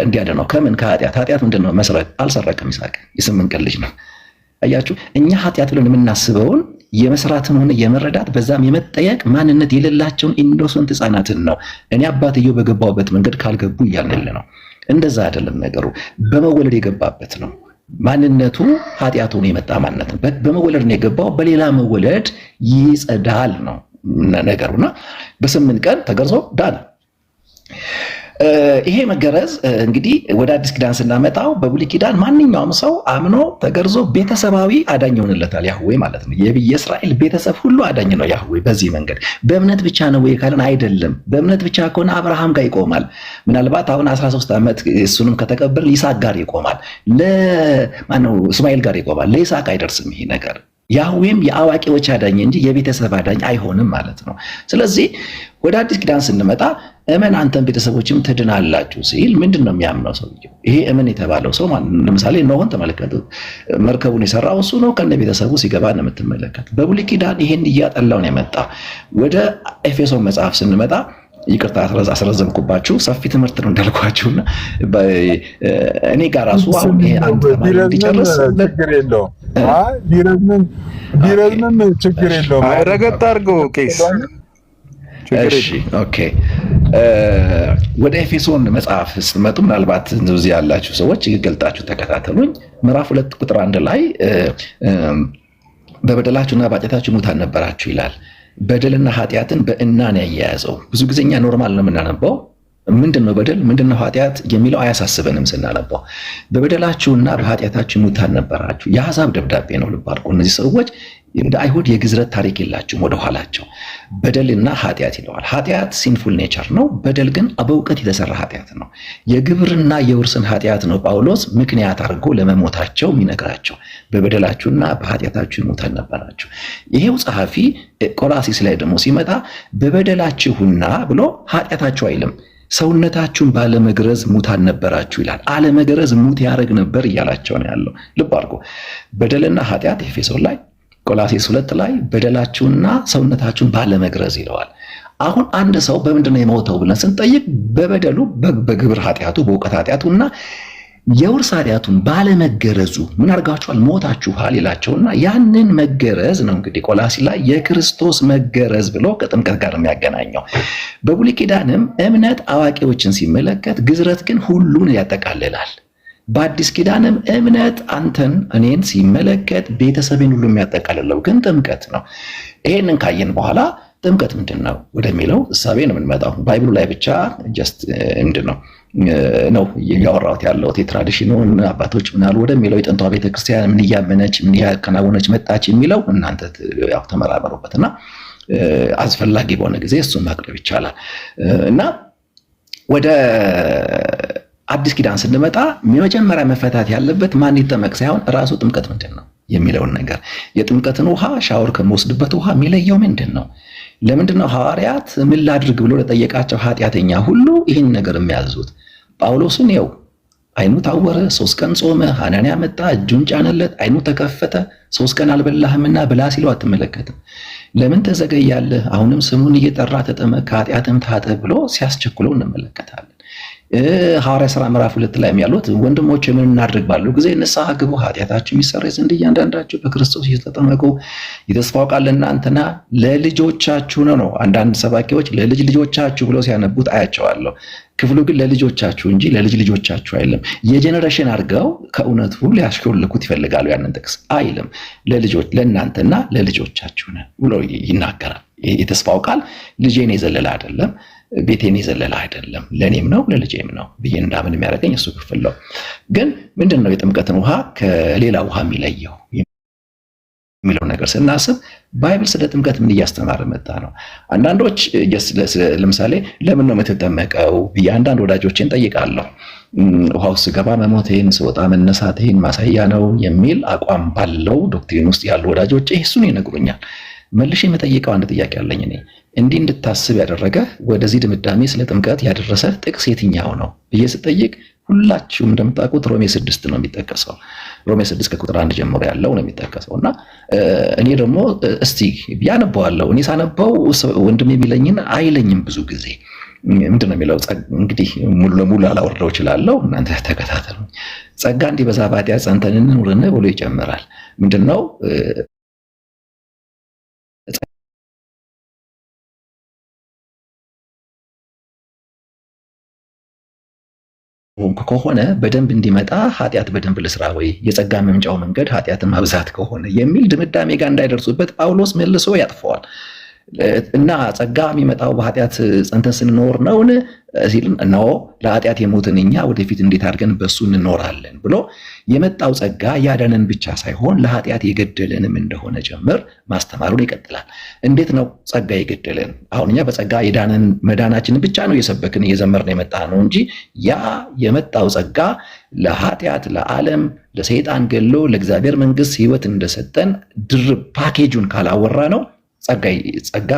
Speaker 3: እንዲያድነው ከምን? ከኃጢአት። ኃጢአት ምንድን ነው? መስረቅ። አልሰረቀም። ይስሐቅ የ8 ቀን ልጅ ነው። አያችሁ፣ እኛ ኃጢአት ብለን የምናስበውን የመስራትም ሆነ የመረዳት በዛም የመጠየቅ ማንነት የሌላቸውን ኢኖሰንት ህፃናትን ነው። እኔ አባትየው በገባውበት መንገድ ካልገቡ እያልን ነው። እንደዛ አይደለም ነገሩ። በመወለድ የገባበት ነው ማንነቱ። ኃጢአቱን የመጣ ማንነት በመወለድ ነው የገባው። በሌላ መወለድ ይጸዳል ነው ነገሩና በ8 ቀን ተገርዞ ዳነ። ይሄ መገረዝ እንግዲህ ወደ አዲስ ኪዳን ስናመጣው በብሉይ ኪዳን ማንኛውም ሰው አምኖ ተገርዞ ቤተሰባዊ አዳኝ ይሆንለታል። ያህዌ ማለት ነው። የእስራኤል ቤተሰብ ሁሉ አዳኝ ነው ያህዌ። በዚህ መንገድ በእምነት ብቻ ነው ወይ ካለን አይደለም። በእምነት ብቻ ከሆነ አብርሃም ጋር ይቆማል። ምናልባት አሁን 13 ዓመት እሱንም ከተቀበል ይስሐቅ ጋር ይቆማል። ለማነው እስማኤል ጋር ይቆማል። ለይስሐቅ አይደርስም ይሄ ነገር። ያህዌም የአዋቂዎች አዳኝ እንጂ የቤተሰብ አዳኝ አይሆንም ማለት ነው። ስለዚህ ወደ አዲስ ኪዳን ስንመጣ እመን አንተን ቤተሰቦችም ትድናላችሁ ሲል ምንድን ነው የሚያምነው ሰውየው? ይሄ እመን የተባለው ሰው ለምሳሌ ኖህን ተመለከቱት። መርከቡን የሰራው እሱ ነው። ከነ ቤተሰቡ ሲገባ ነው የምትመለከት። በብሉይ ኪዳን ይሄን እያጠላው ነው የመጣ። ወደ ኤፌሶን መጽሐፍ ስንመጣ ይቅርታ አስረዘምኩባችሁ፣ ሰፊ ትምህርት ነው እንዳልኳችሁና እኔ ጋር ራሱ አሁን ይሄ አንተ ቢጨርስ
Speaker 1: ችግር የለውም። ቢረዝምም ችግር የለውም።
Speaker 4: ረገጥ አድርገው ቄስ።
Speaker 3: እሺ ኦኬ። ወደ ኤፌሶን መጽሐፍ ስትመጡ ምናልባት እዚህ ያላችሁ ሰዎች ገልጣችሁ ተከታተሉኝ። ምዕራፍ 2 ቁጥር 1 ላይ በበደላችሁና በኃጢአታችሁ ሙታን ነበራችሁ ይላል። በደልና ኃጢአትን በእናን ያያያዘው። ብዙ ጊዜ እኛ ኖርማል ነው የምናነባው። ምንድነው በደል ምንድነው ኃጢአት የሚለው አያሳስበንም ስናነባው። በበደላችሁና በኃጢአታችሁ ሙታን ነበራችሁ። የአሕዛብ ደብዳቤ ነው። ልብ አድርጉ። እነዚህ ሰዎች እንደ አይሁድ የግዝረት ታሪክ የላቸውም ወደ ኋላቸው። በደልና ኃጢአት ይለዋል። ኃጢአት ሲንፉል ኔቸር ነው። በደል ግን በእውቀት የተሰራ ኃጢአት ነው። የግብርና የውርስን ኃጢአት ነው ጳውሎስ ምክንያት አድርጎ ለመሞታቸው የሚነግራቸው። በበደላችሁና በኃጢአታችሁ ሙታን ነበራችሁ። ይሄው ጸሐፊ ቆላሲስ ላይ ደግሞ ሲመጣ በበደላችሁና ብሎ ኃጢአታችሁ አይልም። ሰውነታችሁን ባለመግረዝ ሙታን ነበራችሁ ይላል። አለመግረዝ ሙት ያደርግ ነበር እያላቸው ነው ያለው። ልብ አድርጎ በደልና ኃጢአት ኤፌሶን ላይ፣ ቆላሴስ 2 ላይ በደላችሁና ሰውነታችሁን ባለመግረዝ ይለዋል። አሁን አንድ ሰው በምንድነው የሞተው ብለን ስንጠይቅ በበደሉ በግብር ኃጢአቱ በእውቀት ኃጢአቱና የውርስ ኃጢአቱን ባለመገረዙ ምን አድርጋችኋል? ሞታችኋል ይላቸውና ያንን መገረዝ ነው እንግዲህ ቆላሲ ላይ የክርስቶስ መገረዝ ብሎ ከጥምቀት ጋር የሚያገናኘው። በብሉይ ኪዳንም እምነት አዋቂዎችን ሲመለከት፣ ግዝረት ግን ሁሉን ያጠቃልላል። በአዲስ ኪዳንም እምነት አንተን እኔን ሲመለከት ቤተሰቤን ሁሉ የሚያጠቃልለው ግን ጥምቀት ነው። ይሄንን ካየን በኋላ ጥምቀት ምንድን ነው ወደሚለው እሳቤ ነው የምንመጣው። ባይብሉ ላይ ብቻ ጀስት ምንድን ነው እያወራሁት ያለሁት የትራዲሽኑን አባቶች ምናሉ ወደሚለው የጥንቷ ቤተክርስቲያን ምን እያመነች ምን እያከናወነች መጣች የሚለው እናንተ ያው ተመራመሩበትና አስፈላጊ በሆነ ጊዜ እሱን ማቅረብ ይቻላል። እና ወደ አዲስ ኪዳን ስንመጣ መጀመሪያ መፈታት ያለበት ማን ይጠመቅ ሳይሆን ራሱ ጥምቀት ምንድን ነው የሚለውን ነገር። የጥምቀትን ውሃ ሻወር ከመወስድበት ውሃ የሚለየው ምንድን ነው? ለምንድን ነው ሐዋርያት ምን ላድርግ ብሎ ለጠየቃቸው ኃጢአተኛ ሁሉ ይህን ነገር የሚያዙት? ጳውሎስን ይኸው አይኑ ታወረ፣ 3 ቀን ጾመ፣ ሐናንያ መጣ፣ እጁን ጫነለት፣ አይኑ ተከፈተ፣ 3 ቀን አልበላህምና ብላ ሲለው አትመለከትም። ለምን ተዘገያለህ? አሁንም ስሙን እየጠራ ተጠመቅ፣ ከኃጢአትም ታጠብ ብሎ ሲያስቸኩለው እንመለከታለን። ሐዋርያ ሥራ ምዕራፍ 2 ላይ ያሉት ወንድሞች ምን እናድርግ ባሉ ጊዜ ንስሐ ግቡ ኃጢአታችሁ የሚሰረይ ዘንድ እያንዳንዳችሁ በክርስቶስ እየተጠመቁ የተስፋው ቃል ለእናንተና ለልጆቻችሁ ነው። አንዳንድ ሰባኪዎች ለልጅ ልጆቻችሁ ብለው ሲያነቡት አያቸዋለሁ። ክፍሉ ግን ለልጆቻችሁ እንጂ ለልጅ ልጆቻችሁ አይልም። የጄኔሬሽን አድርገው ከእውነቱ ሊያሽኮልኩት ይፈልጋሉ። ያንን ጥቅስ አይልም። ለልጆች ለእናንተና ለልጆቻችሁ ነው ብሎ ይናገራል። የተስፋው ቃል ልጄን የዘለለ አይደለም፣ ቤቴን የዘለለ አይደለም፣ ለእኔም ነው ለልጄም ነው ብዬ እንዳምን የሚያደርገኝ እሱ ክፍል ነው። ግን ምንድን ነው የጥምቀትን ውሃ ከሌላ ውሃ የሚለየው የሚለው ነገር ስናስብ ባይብል ስለ ጥምቀት ምን እያስተማረ መጣ ነው። አንዳንዶች ለምሳሌ ለምን ነው የምትጠመቀው ብዬ አንዳንድ ወዳጆችን ጠይቃለሁ። ውሃው ስገባ መሞቴን ስወጣ መነሳቴን ማሳያ ነው የሚል አቋም ባለው ዶክትሪን ውስጥ ያሉ ወዳጆች እሱን ይነግሩኛል። መልሼ የምጠይቀው አንድ ጥያቄ አለኝ። እኔ እንዲህ እንድታስብ ያደረገ ወደዚህ ድምዳሜ ስለ ጥምቀት ያደረሰ ጥቅስ የትኛው ነው ብዬ ስጠይቅ ሁላችሁም እንደምታውቁት ሮሜ 6 ነው የሚጠቀሰው። ሮሜ 6 ከቁጥር 1 ጀምሮ ያለው ነው የሚጠቀሰው እና እኔ ደግሞ እስቲ ያነበዋለሁ። እኔ ሳነበው ወንድም የሚለኝን አይለኝም ብዙ ጊዜ ምንድን ነው የሚለው? እንግዲህ ሙሉ ለሙሉ አላወርደው እችላለሁ፣ እናንተ ተከታተሉ። ጸጋ እንዲበዛ በኃጢአት ጸንተን እንኑርን ብሎ ይጀምራል። ምንድነው ከሆነ በደንብ እንዲመጣ ኃጢአት በደንብ ልስራ ወይ የጸጋ መምጫው መንገድ ኃጢአትን ማብዛት ከሆነ የሚል ድምዳሜ ጋር እንዳይደርሱበት ጳውሎስ መልሶ ያጥፈዋል። እና ጸጋ የሚመጣው በኃጢአት ጸንተን ስንኖር ነውን ሲል ነው። ለኃጢአት የሞትን እኛ ወደፊት እንዴት አድርገን በሱ እንኖራለን ብሎ የመጣው ጸጋ ያዳነን ብቻ ሳይሆን ለኃጢአት የገደለንም እንደሆነ ጭምር ማስተማሩን ይቀጥላል። እንዴት ነው ጸጋ የገደለን? አሁን እኛ በጸጋ የዳነን መዳናችንን ብቻ ነው እየሰበክን እየዘመርን የመጣ ነው እንጂ ያ የመጣው ጸጋ ለኃጢአት፣ ለዓለም፣ ለሰይጣን ገሎ ለእግዚአብሔር መንግስት ህይወት እንደሰጠን ድርብ ፓኬጁን ካላወራ ነው ጸጋ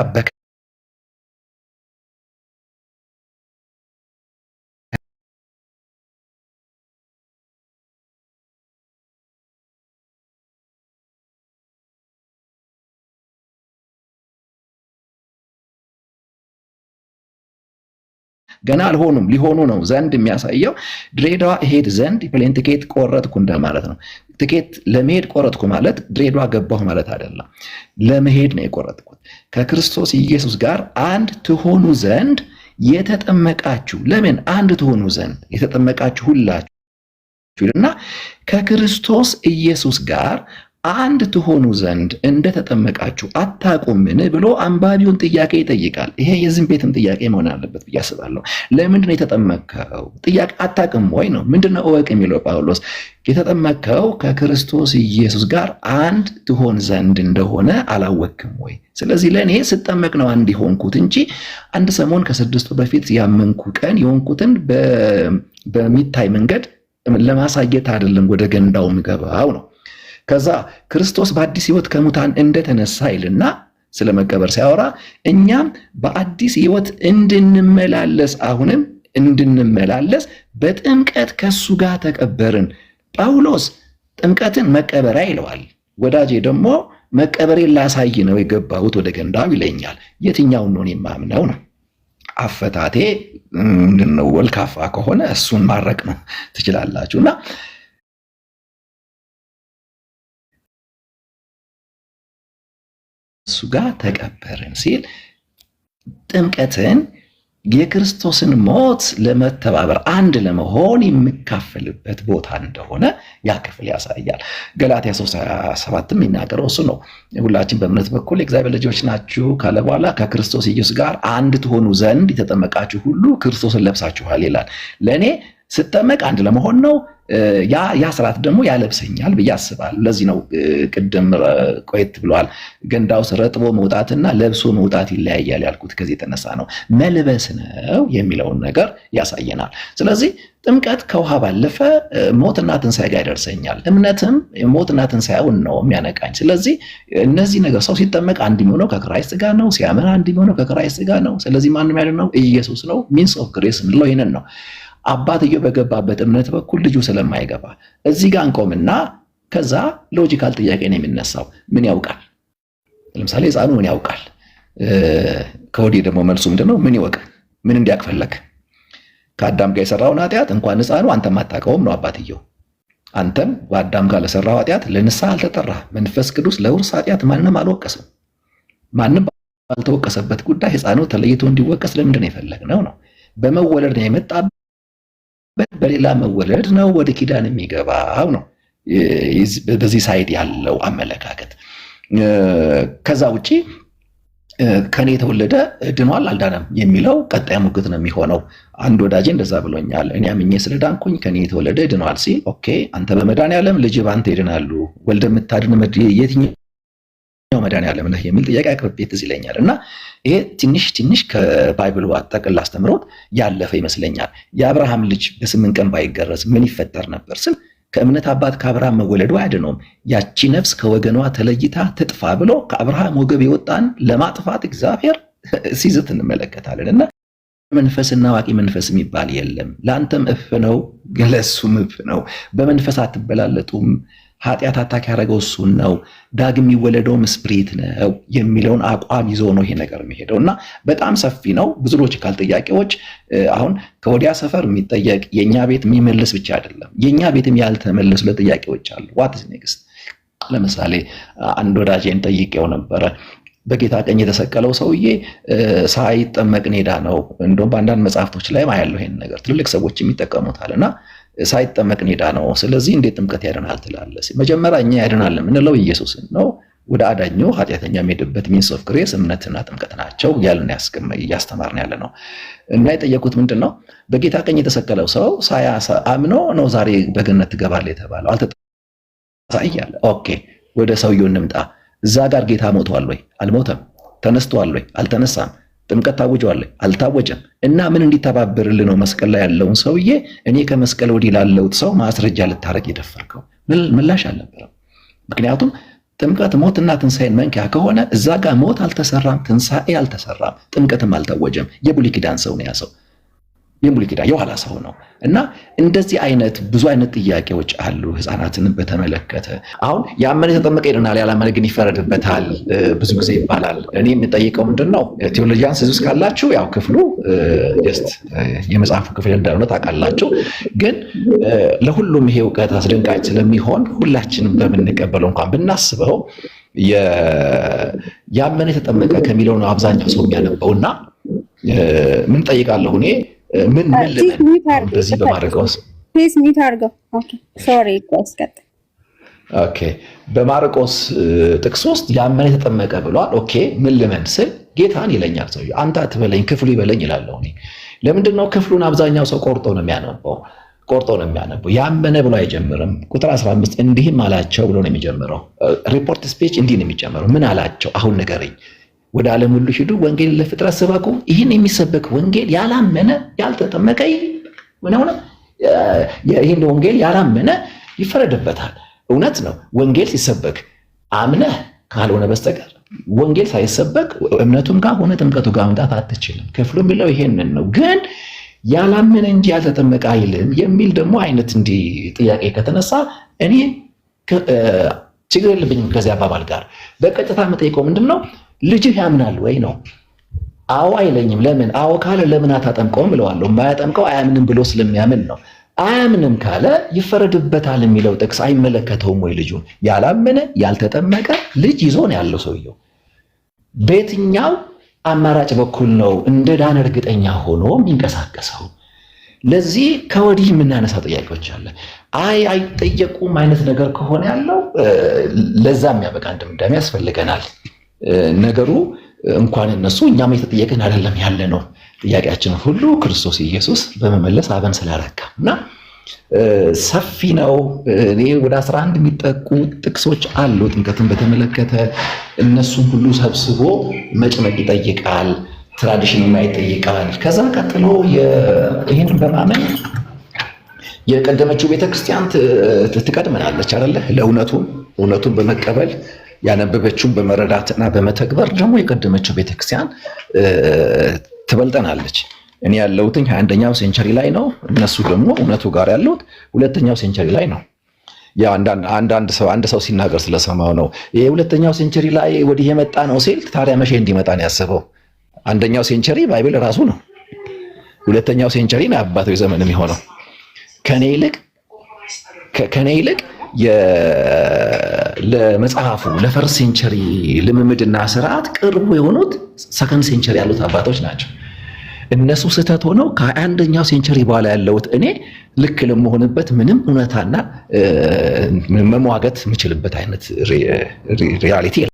Speaker 3: ገና አልሆኑም ሊሆኑ ነው ዘንድ የሚያሳየው ድሬዳዋ እሄድ ዘንድ ፕሌን ቲኬት ቆረጥኩ እንደማለት ነው። ቲኬት ለመሄድ ቆረጥኩ ማለት ድሬዳዋ ገባሁ ማለት አይደለም። ለመሄድ ነው የቆረጥኩት። ከክርስቶስ ኢየሱስ ጋር አንድ ትሆኑ ዘንድ የተጠመቃችሁ፣ ለምን አንድ ትሆኑ ዘንድ የተጠመቃችሁ ሁላችሁ እና ከክርስቶስ ኢየሱስ ጋር አንድ ትሆኑ ዘንድ እንደተጠመቃችሁ አታውቁምን ብሎ አንባቢውን ጥያቄ ይጠይቃል። ይሄ የዚህም ቤትም ጥያቄ መሆን አለበት ብዬ አስባለሁ። ለምንድን ነው የተጠመቅከው? ጥያቄ አታውቅም ወይ ነው። ምንድነው እወቅ የሚለው ጳውሎስ? የተጠመቅከው ከክርስቶስ ኢየሱስ ጋር አንድ ትሆን ዘንድ እንደሆነ አላወቅም ወይ? ስለዚህ ለእኔ ስጠመቅ ነው አንድ የሆንኩት እንጂ አንድ ሰሞን ከ6 ወር በፊት ያመንኩ ቀን የሆንኩትን በሚታይ መንገድ ለማሳየት አይደለም ወደ ገንዳው ምገባው ነው። ከዛ ክርስቶስ በአዲስ ሕይወት ከሙታን እንደተነሳ ይልና ስለ መቀበር ሲያወራ እኛም በአዲስ ሕይወት እንድንመላለስ አሁንም እንድንመላለስ በጥምቀት ከሱ ጋር ተቀበርን። ጳውሎስ ጥምቀትን መቀበሪያ ይለዋል። ወዳጄ ደግሞ መቀበሬን ላሳይ ነው የገባሁት ወደ ገንዳው ይለኛል። የትኛውን ነው የማምነው ነው? አፈታቴ ምንድነው? ወልካፋ ከሆነ እሱን ማረቅ ነው ትችላላችሁና እሱ ጋር ተቀበርን ሲል ጥምቀትን የክርስቶስን ሞት ለመተባበር አንድ ለመሆን የሚካፈልበት ቦታ እንደሆነ ያ ክፍል ያሳያል። ገላትያ 3:27 የሚናገረው እሱ ነው። ሁላችን በእምነት በኩል የእግዚአብሔር ልጆች ናችሁ ካለ በኋላ ከክርስቶስ ኢየሱስ ጋር አንድ ትሆኑ ዘንድ የተጠመቃችሁ ሁሉ ክርስቶስን ለብሳችኋል ይላል። ለእኔ ስጠመቅ አንድ ለመሆን ነው። ያ ስርዓት ደግሞ ያለብሰኛል ብዬ አስባለሁ። ለዚህ ነው ቅድም ቆየት ብለዋል ገንዳ ውስጥ ረጥቦ መውጣትና ለብሶ መውጣት ይለያያል ያልኩት ከዚህ የተነሳ ነው። መልበስ ነው የሚለውን ነገር ያሳየናል። ስለዚህ ጥምቀት ከውሃ ባለፈ ሞትና ትንሣኤ ጋር ያደርሰኛል። እምነትም ሞትና ትንሣኤውን ነው የሚያነቃኝ። ስለዚህ እነዚህ ነገር ሰው ሲጠመቅ አንድ የሚሆነው ከክራይስት ጋር ነው። ሲያምን አንድ የሚሆነው ከክራይስት ጋር ነው። ስለዚህ ማንም ያለ ነው ኢየሱስ ነው። ሚንስ ኦፍ ግሬስ የምንለው ይህንን ነው። አባትየው በገባበት እምነት በኩል ልጁ ስለማይገባ እዚህ ጋር እንቆምና ከዛ ሎጂካል ጥያቄ ነው የሚነሳው። ምን ያውቃል? ለምሳሌ ሕፃኑ ምን ያውቃል? ከወዲህ ደግሞ መልሱ ምንድነው? ምን ይወቅ? ምን እንዲያውቅ ፈለግ? ከአዳም ጋር የሰራውን ኃጢአት እንኳን ሕፃኑ አንተም አታውቀውም ነው አባትየው። አንተም በአዳም ጋር ለሰራው ኃጢአት ለንስሐ አልተጠራህ። መንፈስ ቅዱስ ለውርስ ኃጢአት ማንም አልወቀሰም። ማንም ባልተወቀሰበት ጉዳይ ሕፃኑ ተለይቶ እንዲወቀስ ለምንድን ነው የፈለግነው ነው? በመወለድ ነው የመጣበት፣ በሌላ መወለድ ነው ወደ ኪዳን የሚገባው ነው በዚህ ሳይድ ያለው አመለካከት። ከዛ ውጪ ከኔ የተወለደ ድኗል አልዳነም የሚለው ቀጣይ ሙግት ነው የሚሆነው። አንድ ወዳጄ እንደዛ ብሎኛል። እኔ አምኜ ስለዳንኩኝ ከኔ የተወለደ ድኗል ሲል ኦኬ፣ አንተ በመድኃኒዓለም ልጅ በአንተ ይድናሉ፣ ወልደ የምታድን የትኛው መድኃኒዓለም ነህ የሚል ጥያቄ አቅርቤ ትዝ ይለኛል። እና ይሄ ትንሽ ከባይብሉ አጠቅል አስተምሮት ያለፈ ይመስለኛል። የአብርሃም ልጅ በ8 ቀን ባይገረዝ ምን ይፈጠር ነበር ስል ከእምነት አባት ከአብርሃም መወለዱ አያድነውም። ያቺ ነፍስ ከወገኗ ተለይታ ትጥፋ ብሎ ከአብርሃም ወገብ የወጣን ለማጥፋት እግዚአብሔር ሲዝት እንመለከታለን። እና መንፈስና አዋቂ መንፈስ የሚባል የለም። ለአንተም እፍ ነው፣ ለእሱም እፍ ነው። በመንፈስ አትበላለጡም። ኃጢአት አታክ ያደረገው እሱን ነው። ዳግም የሚወለደውም ስፕሪት ነው የሚለውን አቋም ይዞ ነው ይሄ ነገር የሚሄደው። እና በጣም ሰፊ ነው። ብዙ ሎጂካል ጥያቄዎች አሁን ከወዲያ ሰፈር የሚጠየቅ የእኛ ቤት የሚመልስ ብቻ አይደለም፣ የእኛ ቤትም ያልተመለሱ ለጥያቄዎች አሉ። ዋትስ ኔክስት? ለምሳሌ አንድ ወዳጄን ጠይቄው ነበረ። በጌታ ቀኝ የተሰቀለው ሰውዬ ሳይጠመቅ ኔዳ ነው። እንደውም በአንዳንድ መጽሐፍቶች ላይ ያለው ይሄን ነገር ትልልቅ ሰዎች የሚጠቀሙታል። እና ሳይጠመቅ ኔዳ ነው። ስለዚህ እንዴት ጥምቀት ያድናል ትላለህ? መጀመሪያ እኛ ያድናል የምንለው ኢየሱስን ነው። ወደ አዳኙ ኃጢአተኛ የሚሄድበት ሚንስ ኦፍ ግሬስ እምነትና ጥምቀት ናቸው ያልን እያስተማርን ያለ ነው። እና የጠየቁት ምንድን ነው? በጌታ ቀኝ የተሰቀለው ሰው አምኖ ነው ዛሬ በገነት ትገባለህ የተባለው። አልተሳያለ። ኦኬ፣ ወደ ሰውየው እንምጣ። እዛ ጋር ጌታ ሞቷል ወይ? አልሞተም። ተነስቷል ወይ? አልተነሳም። ጥምቀት ታውጇል? አልታወጀም። እና ምን እንዲተባበርልህ ነው መስቀል ላይ ያለውን ሰውዬ እኔ ከመስቀል ወዲህ ላለውት ሰው ማስረጃ ልታረግ የደፈርከው? ምላሽ አልነበረም። ምክንያቱም ጥምቀት ሞትና ትንሣኤን መንኪያ ከሆነ እዛ ጋር ሞት አልተሰራም፣ ትንሣኤ አልተሰራም፣ ጥምቀትም አልታወጀም። የብሉይ ኪዳን ሰው ነው ያ ሰው፣ የብሉይ ኪዳን የኋላ ሰው ነው። እና እንደዚህ አይነት ብዙ አይነት ጥያቄዎች አሉ ሕፃናትን በተመለከተ። አሁን ያመነ የተጠመቀ ይድናል፣ ያላመነ ግን ይፈረድበታል ብዙ ጊዜ ይባላል። እኔ የምጠይቀው ምንድን ነው? ቴዎሎጂያንስ እዚህ ውስጥ ካላችሁ ያው ክፍሉ ጀስት የመጽሐፉ ክፍል እንዳልሆነ ታውቃላችሁ። ግን ለሁሉም ይሄ እውቀት አስደንጋጭ ስለሚሆን ሁላችንም በምንቀበለው እንኳን ብናስበው ያመነ የተጠመቀ ከሚለው ነው አብዛኛው ሰው የሚያነበውና ምን ጠይቃለሁ እኔ ምን በዚህ በማርቆስ በማርቆስ ጥቅስ ውስጥ ያመነ የተጠመቀ ብሏል። ኦኬ ምን ልመን ስል ጌታን ይለኛል ሰው። አንተ አትበለኝ ክፍሉ ይበለኝ ይላለሁ እኔ። ለምንድን ነው ክፍሉን አብዛኛው ሰው ቆርጦ ነው የሚያነበው? ያመነ ብሎ አይጀምርም። ቁጥር 15 እንዲህም አላቸው ብሎ ነው የሚጀምረው። ሪፖርት ስፒች እንዲህ ነው የሚጀምረው። ምን አላቸው? አሁን ንገረኝ። ወደ ዓለም ሁሉ ሂዱ፣ ወንጌል ለፍጥረት ስበኩ። ይህን የሚሰበክ ወንጌል ያላመነ ያልተጠመቀ ይህን ወንጌል ያላመነ ይፈረድበታል። እውነት ነው። ወንጌል ሲሰበክ አምነህ ካልሆነ በስተቀር ወንጌል ሳይሰበክ እምነቱም ጋር ሆነ ጥምቀቱ ጋር መምጣት አትችልም። ክፍሉ የሚለው ይሄንን ነው። ግን ያላመነ እንጂ ያልተጠመቀ አይልም የሚል ደግሞ አይነት እንዲህ ጥያቄ ከተነሳ እኔ ችግር የለብኝም ከዚህ አባባል ጋር። በቀጥታ የምጠይቀው ምንድን ነው? ልጅህ ያምናል ወይ ነው። አዎ አይለኝም። ለምን? አዎ ካለ ለምን አታጠምቀውም ብለዋለሁ። የማያጠምቀው አያምንም ብሎ ስለሚያምን ነው። አያምንም ካለ ይፈረድበታል የሚለው ጥቅስ አይመለከተውም ወይ? ልጁን ያላመነ ያልተጠመቀ ልጅ ይዞ ነው ያለው ሰውየው። በየትኛው አማራጭ በኩል ነው እንደ ዳነ እርግጠኛ ሆኖ የሚንቀሳቀሰው? ለዚህ ከወዲህ የምናነሳ ጥያቄዎች አለ። አይጠየቁም አይነት ነገር ከሆነ ያለው ለዛ የሚያበቃ ድምዳሜ ያስፈልገናል። ነገሩ እንኳን እነሱ እኛም የተጠየቅን አይደለም ያለ ነው። ጥያቄያችንን ሁሉ ክርስቶስ ኢየሱስ በመመለስ አበን ስላረካ እና ሰፊ ነው። እኔ ወደ 11 የሚጠቁ ጥቅሶች አሉ ጥምቀትን በተመለከተ። እነሱን ሁሉ ሰብስቦ መጭመቅ ይጠይቃል፣ ትራዲሽን ይጠይቃል። ከዛ ቀጥሎ ይህን በማመን የቀደመችው ቤተክርስቲያን ትቀድመናለች አይደለ? እውነቱን በመቀበል ያነበበችውን በመረዳትና በመተግበር ደግሞ የቀደመችው ቤተክርስቲያን ትበልጠናለች። እኔ ያለሁትኝ 21ኛው ሴንቸሪ ላይ ነው። እነሱ ደግሞ እውነቱ ጋር ያሉት 2ኛው ሴንቸሪ ላይ ነው። ያ አንድ ሰው ሲናገር ስለሰማው ነው። ይሄ 2ኛው ሴንቸሪ ላይ ወዲህ የመጣ ነው ሲል ታዲያ መቼ እንዲመጣ ነው ያሰበው? 1ኛው ሴንቸሪ ባይብል ራሱ ነው። ሁለተኛው ሴንቸሪ ነው አባቶች ዘመን የሚሆነው። ከኔ ይልቅ ለመጽሐፉ ለፈርስት ሴንቸሪ ልምምድና ስርዓት ቅርቡ የሆኑት ሰከንድ ሴንቸሪ ያሉት አባቶች ናቸው። እነሱ ስህተት ሆነው ከ21ኛው ሴንቸሪ በኋላ ያለውት እኔ ልክ ለመሆንበት ምንም እውነታና መሟገት የምችልበት አይነት ሪያሊቲ